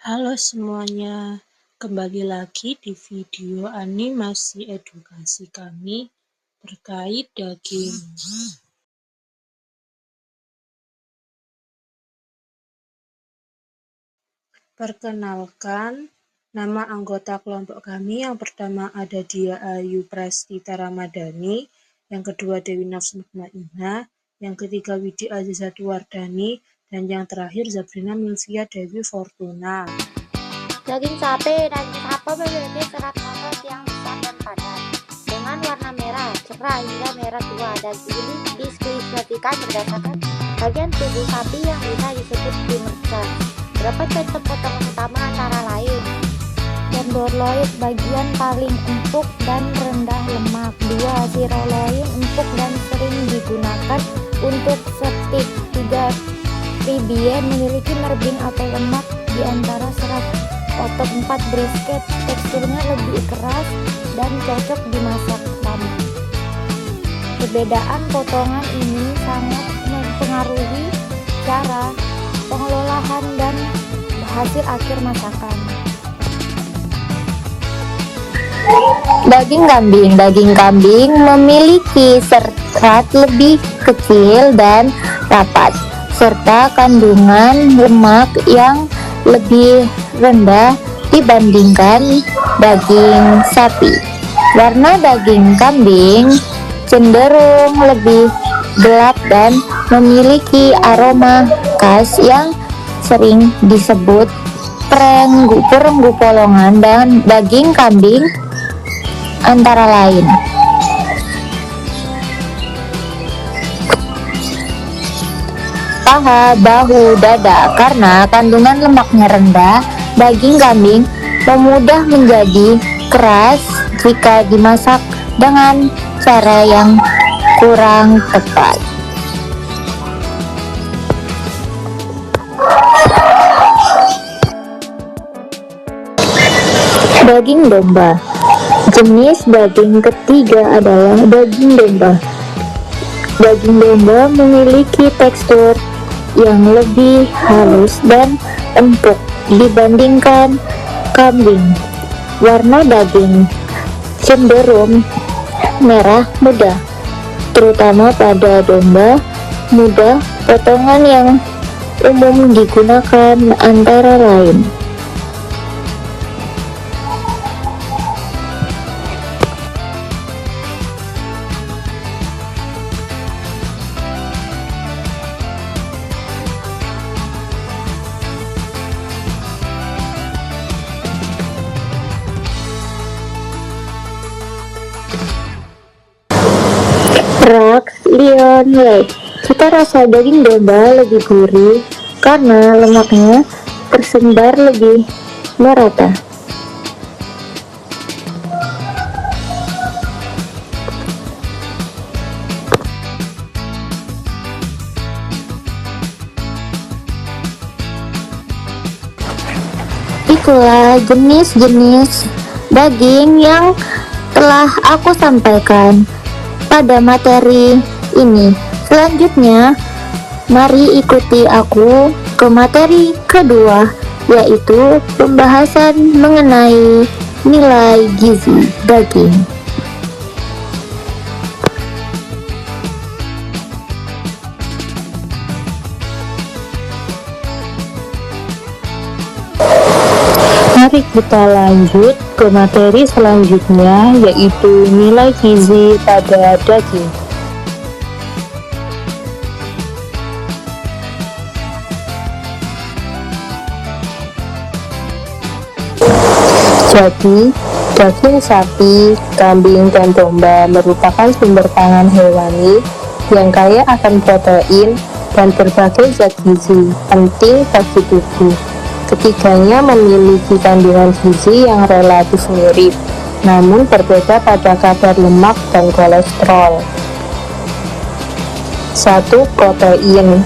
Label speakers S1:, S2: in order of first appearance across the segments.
S1: Halo semuanya, kembali lagi di video animasi edukasi kami terkait daging. Perkenalkan, nama anggota kelompok kami yang pertama ada Dia Ayu Prastita Ramadhani, yang kedua Dewi Nafs Mutmainah, yang ketiga Widi Azizatu Wardani, dan yang terakhir Zabrina Milvia Dewi Fortuna.
S2: Daging sapi memiliki serat otot yang besar dan padat, dengan warna merah cerah hingga merah tua. Daging ini didiskusikan berdasarkan bagian tubuh sapi yang bisa disebut dimercak. Beberapa contoh potongan utama antara lain: tenderloin bagian paling empuk dan rendah lemak. 2. Sirloin empuk dan sering digunakan untuk steak. 3. Ribeye memiliki merbing atau lemak di antara serat otot. 4. Brisket teksturnya lebih keras dan cocok dimasak lama. Perbedaan potongan ini sangat mempengaruhi cara pengelolaan dan hasil akhir masakan. Daging kambing memiliki serat lebih kecil dan rapat, serta kandungan lemak yang lebih rendah dibandingkan daging sapi. Warna daging kambing cenderung lebih gelap dan memiliki aroma khas yang sering disebut perenggu polongan dan daging kambing antara lain. Paha, bahu, dada. Karena kandungan lemaknya rendah, daging kambing mudah menjadi keras jika dimasak dengan cara yang kurang tepat. Daging domba. Jenis daging ketiga adalah daging domba. Daging domba memiliki tekstur yang lebih halus dan empuk dibandingkan kambing. Warna daging cenderung merah muda, terutama pada domba muda. Potongan yang umum digunakan antara lain: Rak, Lion, Leg. Cita rasa daging domba lebih gurih karena lemaknya tersebar lebih merata. Itulah jenis-jenis daging yang telah aku sampaikan pada materi ini. Selanjutnya, mari ikuti aku ke materi kedua, yaitu pembahasan mengenai nilai gizi daging. Mari kita lanjut ke materi selanjutnya, yaitu nilai gizi pada daging. Jadi, daging sapi, kambing, dan domba merupakan sumber pangan hewani yang kaya akan protein dan berbagai zat gizi penting bagi tubuh. Ketiganya memiliki kandungan gizi yang relatif mirip, namun berbeda pada kadar lemak dan kolesterol. 1. Protein.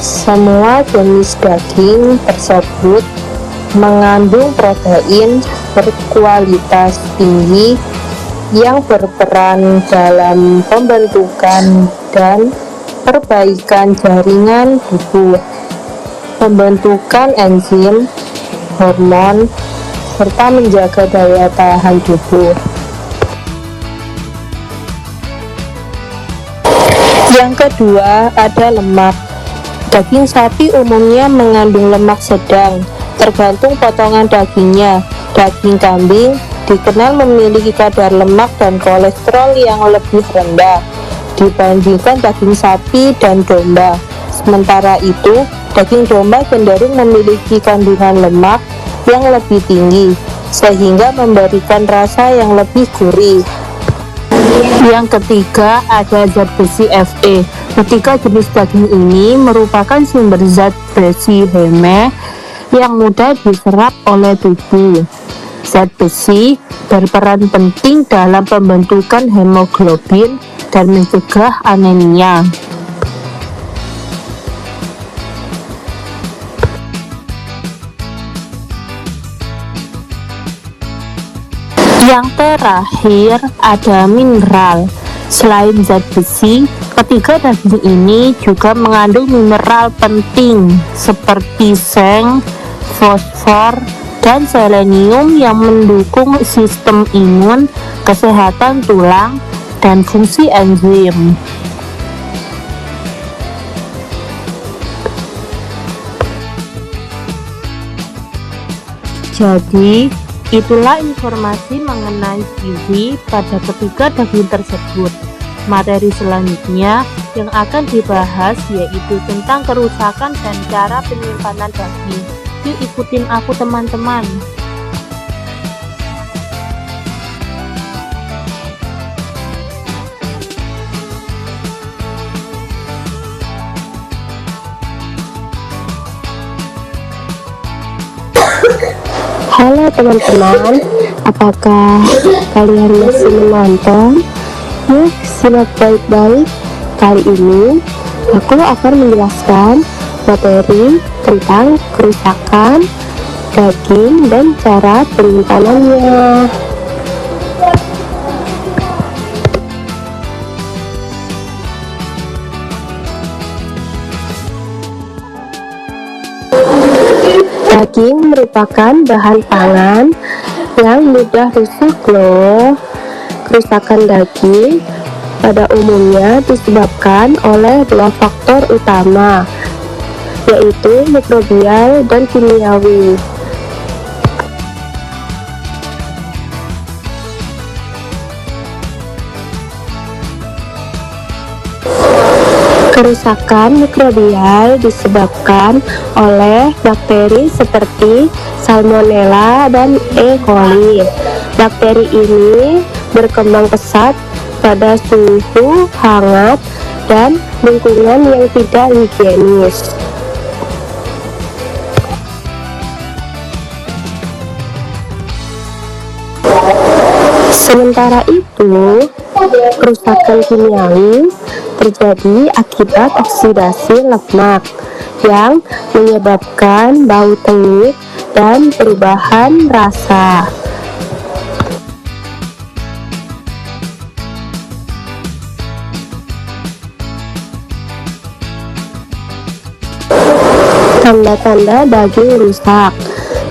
S2: Semua jenis daging tersebut mengandung protein berkualitas tinggi yang berperan dalam pembentukan dan perbaikan jaringan tubuh,
S1: pembentukan enzim, hormon, serta menjaga daya tahan tubuh. Yang kedua ada lemak. Daging sapi umumnya mengandung lemak sedang, tergantung potongan dagingnya. Daging kambing dikenal memiliki kadar lemak dan kolesterol yang lebih rendah dibandingkan daging sapi dan domba. Sementara itu, daging domba cenderung memiliki kandungan lemak yang lebih tinggi, sehingga memberikan rasa yang lebih gurih. Yang ketiga ada zat besi Fe. Ketiga jenis daging ini merupakan sumber zat besi heme yang mudah diserap oleh tubuh. Zat besi berperan penting dalam pembentukan hemoglobin dan mencegah anemia. Yang terakhir ada mineral. Selain zat besi, ketiga daging ini juga mengandung mineral penting seperti seng, fosfor, dan selenium yang mendukung sistem imun, kesehatan tulang, dan fungsi enzim. Jadi, itulah informasi mengenai gizi pada ketiga daging tersebut. Materi selanjutnya yang akan dibahas yaitu tentang kerusakan dan cara penyimpanan daging. Yuk ikutin aku teman-teman.
S3: Halo teman-teman, apakah kalian masih menonton? Yuk simak baik-baik. Kali ini aku akan menjelaskan materi tentang kerusakan daging dan cara penyimpanannya. Daging merupakan bahan pangan yang mudah rusak loh. Kerusakan daging pada umumnya disebabkan oleh dua faktor utama, yaitu mikrobial dan kimiawi. Kerusakan mikrobial disebabkan oleh bakteri seperti Salmonella dan E. coli. Bakteri ini berkembang pesat pada suhu hangat dan lingkungan yang tidak higienis. Sementara itu, kerusakan kimiawi terjadi akibat oksidasi lemak yang menyebabkan bau tengik dan perubahan rasa. Tanda-tanda daging rusak.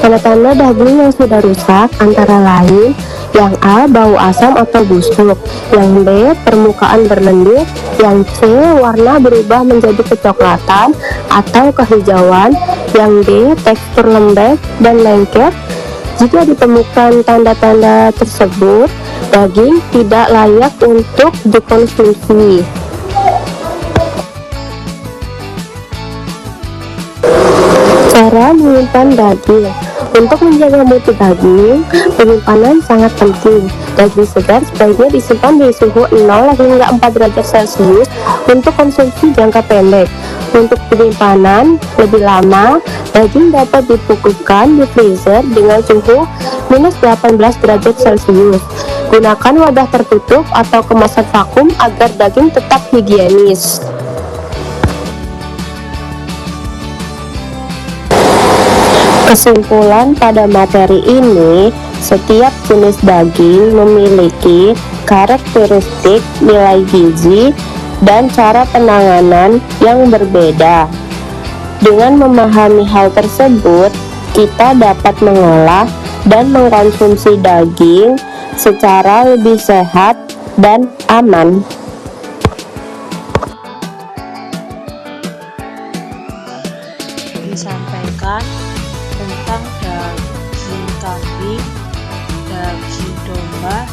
S3: Tanda-tanda daging yang sudah rusak antara lain: yang A, bau asam atau busuk; yang B, permukaan berlendir; yang C, warna berubah menjadi kecoklatan atau kehijauan; yang D, tekstur lembek dan lengket. Jika ditemukan tanda-tanda tersebut, daging tidak layak untuk dikonsumsi. Cara menyimpan daging. Untuk menjaga mutu daging, penyimpanan sangat penting. Daging segar sebaiknya disimpan di suhu 0 hingga 4 derajat Celcius untuk konsumsi jangka pendek. Untuk penyimpanan lebih lama, daging dapat dibekukan di freezer dengan suhu minus 18 derajat Celcius. Gunakan wadah tertutup atau kemasan vakum agar daging tetap higienis. Kesimpulan pada materi ini, setiap jenis daging memiliki karakteristik nilai gizi dan cara penanganan yang berbeda. Dengan memahami hal tersebut, kita dapat mengolah dan mengkonsumsi daging secara lebih sehat dan aman.
S1: Disampaikan tentang daging kambing, daging domba,